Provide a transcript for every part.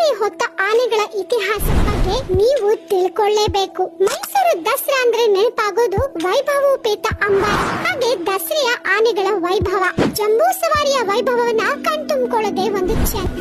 ಅಂಬಾರಿ ಹೊತ್ತ ಆನೆಗಳ ಇತಿಹಾಸದ ಬಗ್ಗೆ ನೀವು ತಿಳ್ಕೊಳ್ಳೇಬೇಕು. ಮೈಸೂರು ದಸರಾ ಅಂದ್ರೆ ನೆನಪಾಗೋದು ವೈಭವೋಪೇತ ಅಂಬಾರಿ, ಹಾಗೆ ದಸರೆಯ ಆನೆಗಳ ವೈಭವ, ಜಂಬೂ ಸವಾರಿಯ ವೈಭವವನ್ನ ಕಣ್ತುಂಬಿಕೊಳ್ಳದೆ ಒಂದು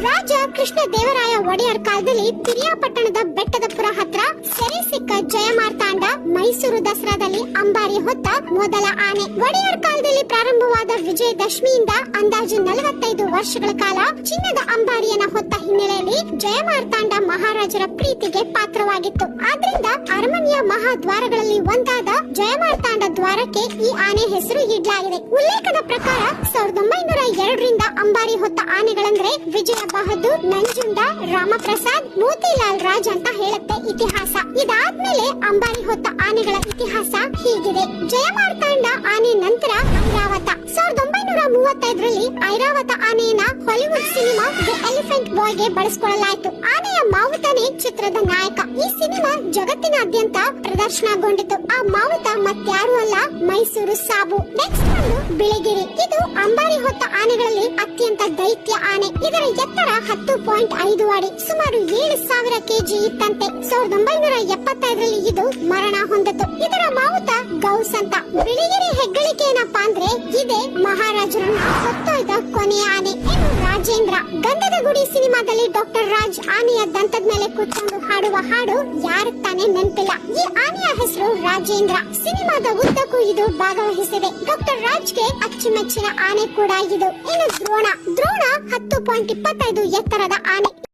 ರಾಜ ಕೃಷ್ಣ ದೇವರಾಯ ಒಡೆಯರ್ ಕಾಲದಲ್ಲಿ ಪಿರಿಯಾಪಟ್ಟಣದ ಬೆಟ್ಟದಪುರ ಹತ್ರ ಸೆರೆ ಸಿಕ್ಕ ಜಯಮಾರ್ತಾಂಡ ಮೈಸೂರು ದಸರಾದಲ್ಲಿ ಅಂಬಾರಿ ಹೊತ್ತ ಮೊದಲ ಆನೆ. ಒಡೆಯರ್ ಕಾಲದಲ್ಲಿ ಪ್ರಾರಂಭವಾದ ವಿಜಯದಶಮಿಯಿಂದ ಅಂದಾಜು 45 ವರ್ಷಗಳ ಕಾಲ ಚಿನ್ನದ ಅಂಬಾರಿಯನ್ನ ಹೊತ್ತ ಹಿನ್ನೆಲೆಯಲ್ಲಿ ಜಯಮಾರ್ತಾಂಡ ಮಹಾರಾಜರ ಪ್ರೀತಿಗೆ ಪಾತ್ರವಾಗಿತ್ತು. ಆದ್ರಿಂದ ಅರಮನೆಯ ಮಹಾದ್ವಾರಗಳಲ್ಲಿ ಒಂದಾದ ಜಯಮಾರ್ತಾಂಡ ದ್ವಾರಕ್ಕೆ ಈ ಆನೆ ಹೆಸರು ಇಡಲಾಗಿದೆ. ಉಲ್ಲೇಖದ ಪ್ರಕಾರ 1902ರಿಂದ ಅಂಬಾರಿ ಹೊತ್ತ ಆನೆಗಳಂದ್ರೆ ವಿಜಯ ಬಹದ್ದೂರ್, ನಂಜುಂಡ, ರಾಮಪ್ರಸಾದ್, ಮೋತಿಲಾಲ್ ರಾಜ್ ಅಂತ ಹೇಳುತ್ತೆ ಇತಿಹಾಸ. ಇದಾದ್ಮೇಲೆ ಅಂಬಾರಿ ಹೊತ್ತ ಆನೆಗಳ ಇತಿಹಾಸ ಹೀಗಿದೆ. ಜಯಮಾರ್ತಾಂಡ ಆನೆ ನಂತರ ಐರಾವತ. 1935ರಲ್ಲಿ ಐರಾವತ ಆನೆಯನ್ನ Hollywood cinema the elephant boy ಗೆ ಬಳಸಿಕೊಳ್ಳಲಾಯಿತು. ಆನೆಯ ಮಾವುತನೇ ಚಿತ್ರದ ನಾಯಕ. ಈ ಸಿನಿಮಾ ಜಗತ್ತಿನಾದ್ಯಂತ ಪ್ರದರ್ಶನಗೊಂಡಿತು. ಆ ಮಾವುತ ಮತ್ಯಾರು ಅಲ್ಲ, ಮೈಸೂರು ಸಾಬು. ನೆಕ್ಸ್ಟ್ ಒಂದು ಬಿಳಿಗಿರಿ. ಇದು ಅಂಬಾರಿ ಹೊತ್ತ ಆನೆಗಳಲ್ಲಿ ಅತ್ಯಂತ ದೈತ್ಯ ಆನೆ. ಇದರ ಎತ್ತರ 10.5 ಅಡಿ, ಸುಮಾರು 7000 ಕೆಜಿ ಇತ್ತಂತೆ. 1975ರಲ್ಲಿ ಇದು ಮರಣ ಹೊಂದಿತು. ಇದರ ಮಾವುತ ಗೌಸ್ ಅಂತ. ಬಿಳಿಗಿರಿ ಹೆಗ್ಗಳಿಕೆ ಏನಪ್ಪಾ ಅಂದ್ರೆ ಇದೇ ಮಹಾರಾಜರನ್ನ ಹೊತ್ತೊಯ್ದ ಕೊನೆಯ ಆನೆ. ಇನ್ನು ರಾಜೇಂದ್ರ. ಗಂಧದ ಗುಡಿ ಸಿನಿಮಾದಲ್ಲಿ ಡಾಕ್ಟರ್ ರಾಜ್ ಆನೆಯ ದಂತದ ಮೇಲೆ ಕೂತ್ಕೊಂಡು ಹಾಡುವ ಹಾಡು ಯಾರ ತಾನೇ ನೆನಪಿಲ್ಲ. ಈ ಆನೆಯ ಹೆಸರು ರಾಜೇಂದ್ರ. ಸಿನಿಮಾದ ಉದ್ದಕ್ಕೂ ಇದು ಭಾಗವಹಿಸಿದೆ. ಡಾಕ್ಟರ್ ರಾಜ್ಗೆ ಅಚ್ಚುಮೆಚ್ಚಿನ ಆನೆ ಕೂಡ ಇದು. ಇನ್ನು ದ್ರೋಣ. ದ್ರೋಣ 10.25 ಎತ್ತರದ ಆನೆ.